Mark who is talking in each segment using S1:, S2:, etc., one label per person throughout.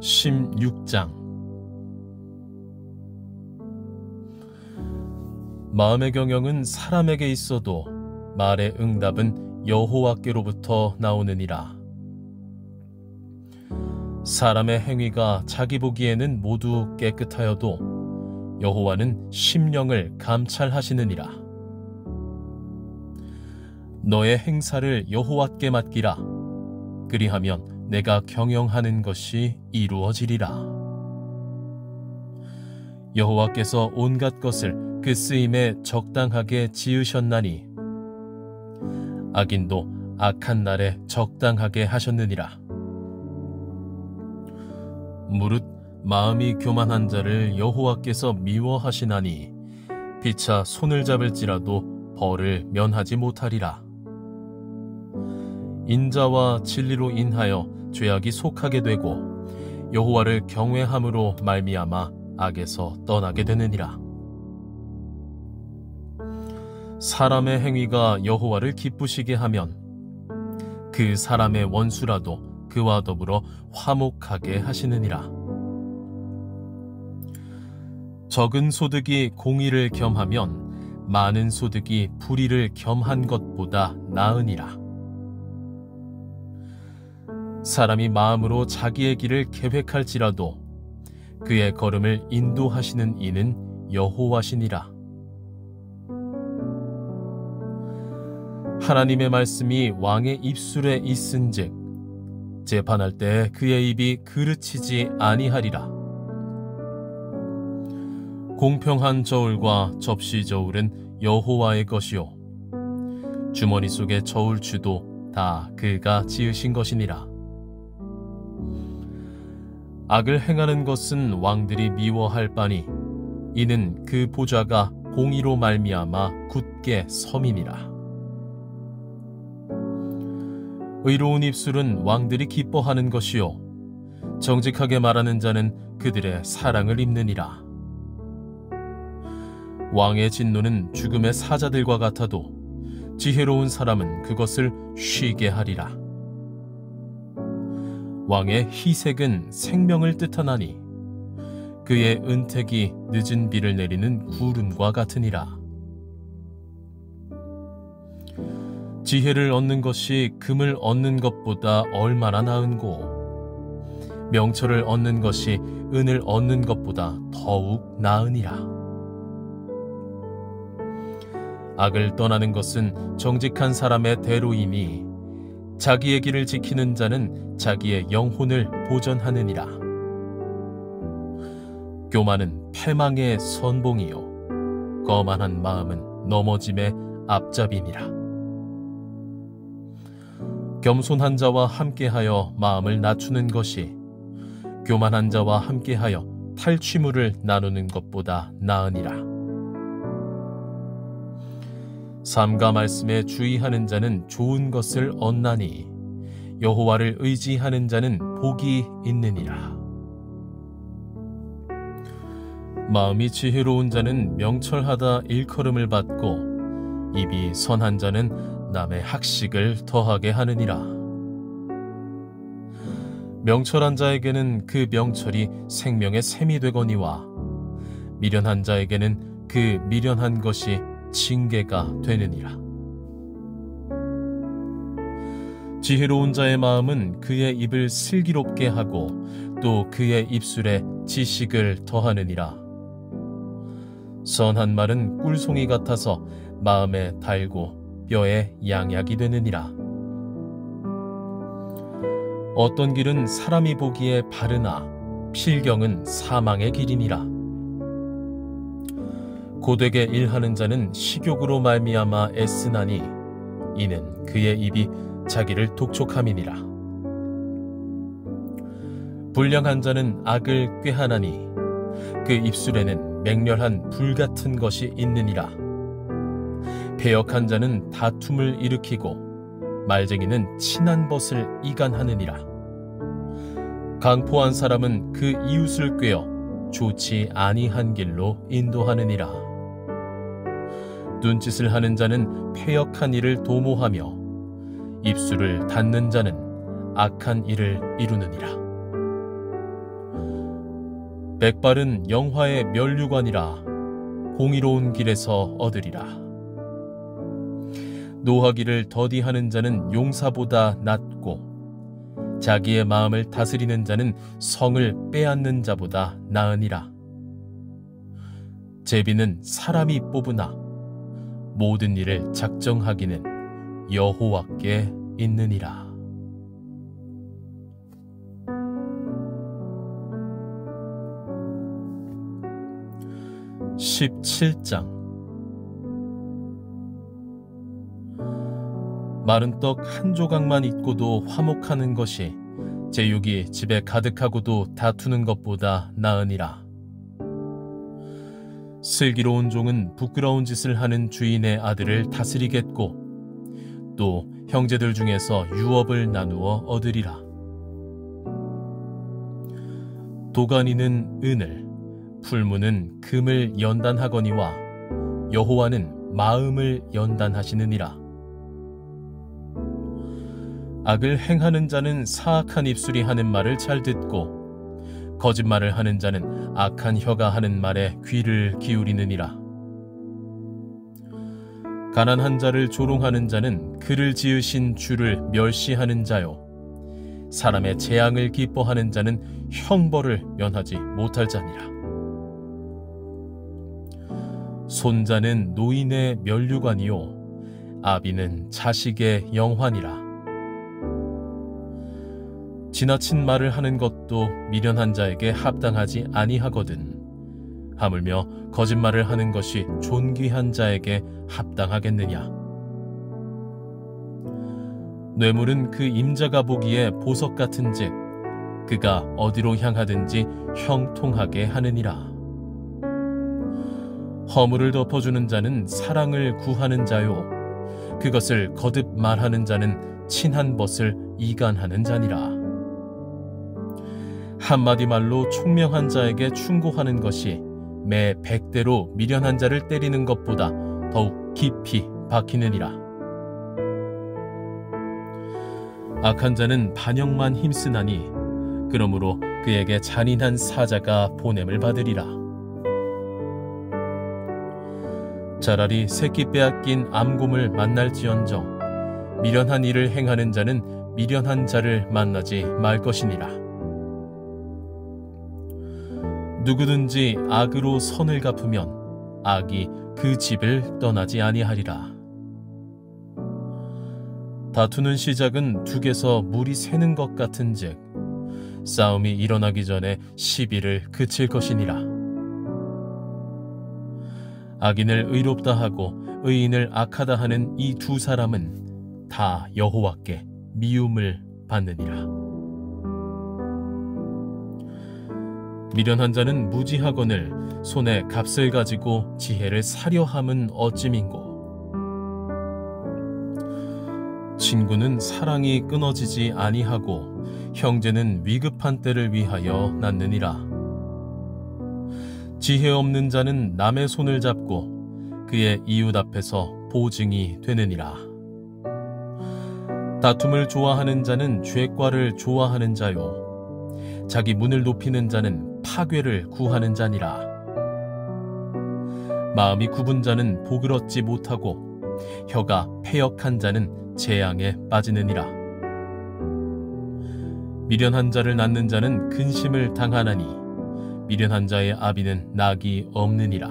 S1: 16장. 마음의 경영은 사람에게 있어도 말의 응답은 여호와께로부터 나오느니라. 사람의 행위가 자기 보기에는 모두 깨끗하여도 여호와는 심령을 감찰하시느니라. 너의 행사를 여호와께 맡기라. 그리하면 내가 경영하는 것이 이루어지리라. 여호와께서 온갖 것을 그 쓰임에 적당하게 지으셨나니 악인도 악한 날에 적당하게 하셨느니라. 무릇 마음이 교만한 자를 여호와께서 미워하시나니 피차 손을 잡을지라도 벌을 면하지 못하리라. 인자와 진리로 인하여 죄악이 속하게 되고 여호와를 경외함으로 말미암아 악에서 떠나게 되느니라. 사람의 행위가 여호와를 기쁘시게 하면 그 사람의 원수라도 그와 더불어 화목하게 하시느니라. 적은 소득이 공의를 겸하면 많은 소득이 불의를 겸한 것보다 나으니라. 사람이 마음으로 자기의 길을 계획할지라도 그의 걸음을 인도하시는 이는 여호와시니라. 하나님의 말씀이 왕의 입술에 있은즉 재판할 때 그의 입이 그르치지 아니하리라. 공평한 저울과 접시 저울은 여호와의 것이요 주머니 속의 저울추도 다 그가 지으신 것이니라. 악을 행하는 것은 왕들이 미워할 바니 이는 그 보좌가 공의로 말미암아 굳게 섬이니라. 의로운 입술은 왕들이 기뻐하는 것이요 정직하게 말하는 자는 그들의 사랑을 입느니라. 왕의 진노는 죽음의 사자들과 같아도 지혜로운 사람은 그것을 쉬게 하리라. 왕의 희색은 생명을 뜻하나니 그의 은택이 늦은 비를 내리는 구름과 같으니라. 지혜를 얻는 것이 금을 얻는 것보다 얼마나 나은고 명철을 얻는 것이 은을 얻는 것보다 더욱 나으니라. 악을 떠나는 것은 정직한 사람의 대로이니 자기의 길을 지키는 자는 자기의 영혼을 보전하느니라. 교만은 패망의 선봉이요 거만한 마음은 넘어짐의 앞잡이니라. 겸손한 자와 함께하여 마음을 낮추는 것이 교만한 자와 함께하여 탈취물을 나누는 것보다 나으니라. 삼가 말씀에 주의하는 자는 좋은 것을 얻나니 여호와를 의지하는 자는 복이 있느니라. 마음이 지혜로운 자는 명철하다 일컬음을 받고 입이 선한 자는 남의 학식을 더하게 하느니라. 명철한 자에게는 그 명철이 생명의 샘이 되거니와 미련한 자에게는 그 미련한 것이 징계가 되느니라. 지혜로운 자의 마음은 그의 입을 슬기롭게 하고 또 그의 입술에 지식을 더하느니라. 선한 말은 꿀송이 같아서 마음에 달고 뼈에 양약이 되느니라. 어떤 길은 사람이 보기에 바르나 필경은 사망의 길이니라. 고되게 일하는 자는 식욕으로 말미암아 애쓰나니 이는 그의 입이 자기를 독촉함이니라. 불량한 자는 악을 꾀하나니 그 입술에는 맹렬한 불같은 것이 있느니라. 배역한 자는 다툼을 일으키고 말쟁이는 친한 벗을 이간하느니라. 강포한 사람은 그 이웃을 꾀어 좋지 아니한 길로 인도하느니라. 눈짓을 하는 자는 패역한 일을 도모하며 입술을 닫는 자는 악한 일을 이루느니라. 백발은 영화의 면류관이라 공의로운 길에서 얻으리라. 노하기를 더디하는 자는 용사보다 낫고 자기의 마음을 다스리는 자는 성을 빼앗는 자보다 나으니라. 제비는 사람이 뽑으나 모든 일을 작정하기는 여호와께 있느니라. 17장. 마른 떡 한 조각만 있고도 화목하는 것이 제육이 집에 가득하고도 다투는 것보다 나으니라. 슬기로운 종은 부끄러운 짓을 하는 주인의 아들을 다스리겠고 또 형제들 중에서 유업을 나누어 얻으리라. 도가니는 은을, 풀무는 금을 연단하거니와 여호와는 마음을 연단하시느니라. 악을 행하는 자는 사악한 입술이 하는 말을 잘 듣고 거짓말을 하는 자는 악한 혀가 하는 말에 귀를 기울이느니라. 가난한 자를 조롱하는 자는 그를 지으신 주를 멸시하는 자요, 사람의 재앙을 기뻐하는 자는 형벌을 면하지 못할 자니라. 손자는 노인의 면류관이요 아비는 자식의 영환이라. 지나친 말을 하는 것도 미련한 자에게 합당하지 아니하거든 하물며 거짓말을 하는 것이 존귀한 자에게 합당하겠느냐. 뇌물은 그 임자가 보기에 보석 같은즉 그가 어디로 향하든지 형통하게 하느니라. 허물을 덮어주는 자는 사랑을 구하는 자요 그것을 거듭 말하는 자는 친한 벗을 이간하는 자니라. 한마디 말로 총명한 자에게 충고하는 것이 매 100대로 미련한 자를 때리는 것보다 더욱 깊이 박히느니라. 악한 자는 반역만 힘쓰나니 그러므로 그에게 잔인한 사자가 보냄을 받으리라. 차라리 새끼 빼앗긴 암곰을 만날지언정 미련한 일을 행하는 자는 미련한 자를 만나지 말 것이니라. 누구든지 악으로 선을 갚으면 악이 그 집을 떠나지 아니하리라. 다투는 시작은 둑에서 물이 새는 것 같은즉 싸움이 일어나기 전에 시비를 그칠 것이니라. 악인을 의롭다 하고 의인을 악하다 하는 이 두 사람은 다 여호와께 미움을 받느니라. 미련한 자는 무지하거늘 손에 값을 가지고 지혜를 사려 함은 어찌민고. 친구는 사랑이 끊어지지 아니하고 형제는 위급한 때를 위하여 낳느니라. 지혜 없는 자는 남의 손을 잡고 그의 이웃 앞에서 보증이 되느니라. 다툼을 좋아하는 자는 죄과를 좋아하는 자요 자기 문을 높이는 자는 파괴를 구하는 자니라. 마음이 굽은 자는 복을 얻지 못하고 혀가 패역한 자는 재앙에 빠지느니라. 미련한 자를 낳는 자는 근심을 당하나니 미련한 자의 아비는 낙이 없느니라.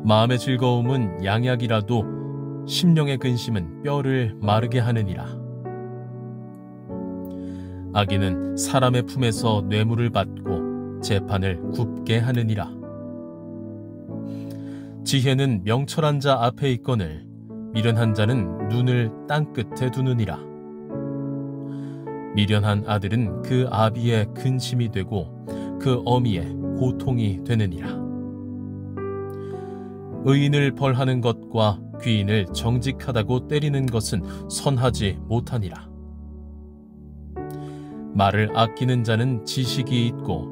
S1: 마음의 즐거움은 양약이라도 심령의 근심은 뼈를 마르게 하느니라. 악인은 사람의 품에서 뇌물을 받고 재판을 굽게 하느니라. 지혜는 명철한 자 앞에 있거늘 미련한 자는 눈을 땅끝에 두느니라. 미련한 아들은 그 아비의 근심이 되고 그 어미의 고통이 되느니라. 의인을 벌하는 것과 귀인을 정직하다고 때리는 것은 선하지 못하니라. 말을 아끼는 자는 지식이 있고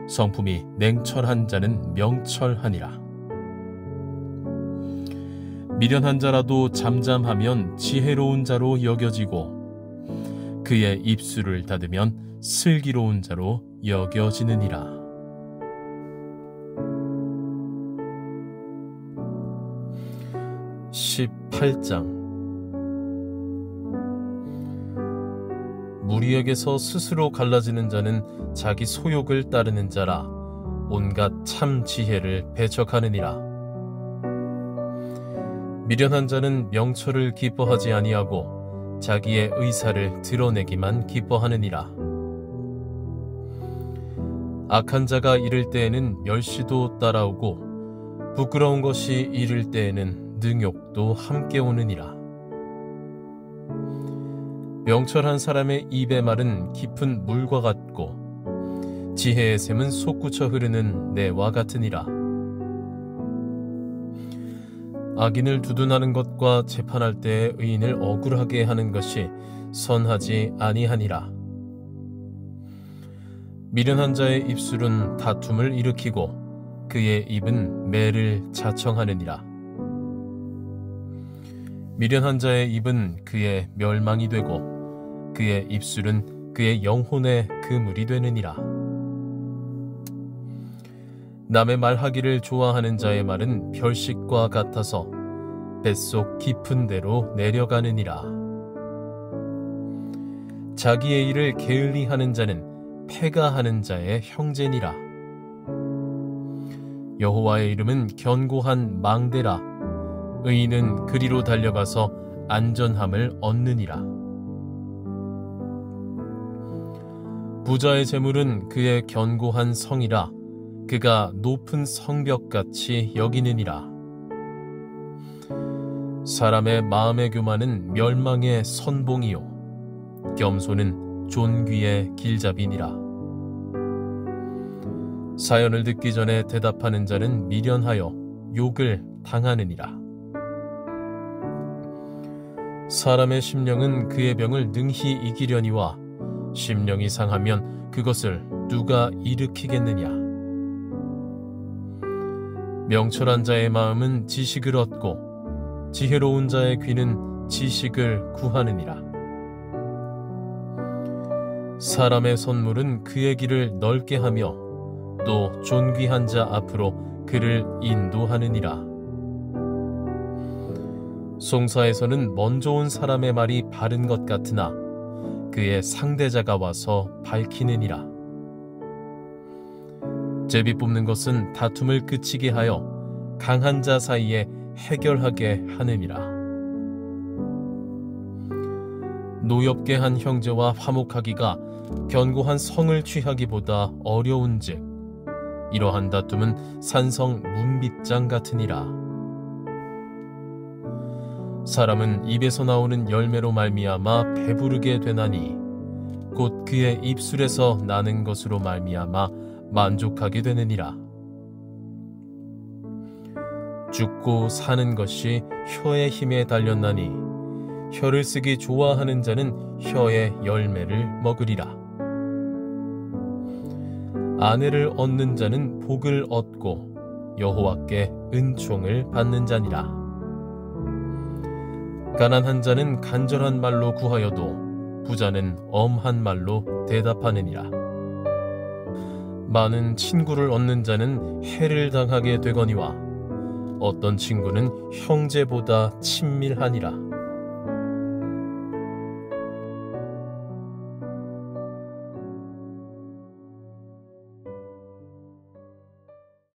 S1: 성품이 냉철한 자는 명철하니라. 미련한 자라도 잠잠하면 지혜로운 자로 여겨지고 그의 입술을 닫으면 슬기로운 자로 여겨지느니라. 18장. 무리에게서 스스로 갈라지는 자는 자기 소욕을 따르는 자라 온갖 참 지혜를 배척하느니라. 미련한 자는 명철을 기뻐하지 아니하고 자기의 의사를 드러내기만 기뻐하느니라. 악한 자가 이를 때에는 멸시도 따라오고 부끄러운 것이 이를 때에는 능욕도 함께 오느니라. 명철한 사람의 입의 말은 깊은 물과 같고 지혜의 샘은 솟구쳐 흐르는 내와 같으니라. 악인을 두둔하는 것과 재판할 때에 의인을 억울하게 하는 것이 선하지 아니하니라. 미련한 자의 입술은 다툼을 일으키고 그의 입은 매를 자청하느니라. 미련한 자의 입은 그의 멸망이 되고 그의 입술은 그의 영혼의 그물이 되느니라. 남의 말하기를 좋아하는 자의 말은 별식과 같아서 뱃속 깊은 데로 내려가느니라. 자기의 일을 게을리하는 자는 패가하는 자의 형제니라. 여호와의 이름은 견고한 망대라. 의인은 그리로 달려가서 안전함을 얻느니라. 부자의 재물은 그의 견고한 성이라. 그가 높은 성벽같이 여기느니라. 사람의 마음의 교만은 멸망의 선봉이요 겸손은 존귀의 길잡이니라. 사연을 듣기 전에 대답하는 자는 미련하여 욕을 당하느니라. 사람의 심령은 그의 병을 능히 이기려니와 심령이 상하면 그것을 누가 일으키겠느냐. 명철한 자의 마음은 지식을 얻고 지혜로운 자의 귀는 지식을 구하느니라. 사람의 선물은 그의 길을 넓게 하며 또 존귀한 자 앞으로 그를 인도하느니라. 송사에서는 먼저 온 사람의 말이 바른 것 같으나 그의 상대자가 와서 밝히느니라. 제비 뽑는 것은 다툼을 그치게 하여 강한 자 사이에 해결하게 하느니라. 노엽게 한 형제와 화목하기가 견고한 성을 취하기보다 어려운즉 이러한 다툼은 산성 문빗장 같으니라. 사람은 입에서 나오는 열매로 말미암아 배부르게 되나니 곧 그의 입술에서 나는 것으로 말미암아 만족하게 되느니라. 죽고 사는 것이 혀의 힘에 달렸나니 혀를 쓰기 좋아하는 자는 혀의 열매를 먹으리라. 아내를 얻는 자는 복을 얻고 여호와께 은총을 받는 자니라. 가난한 자는 간절한 말로 구하여도 부자는 엄한 말로 대답하느니라. 많은 친구를 얻는 자는 해를 당하게 되거니와 어떤 친구는 형제보다 친밀하니라.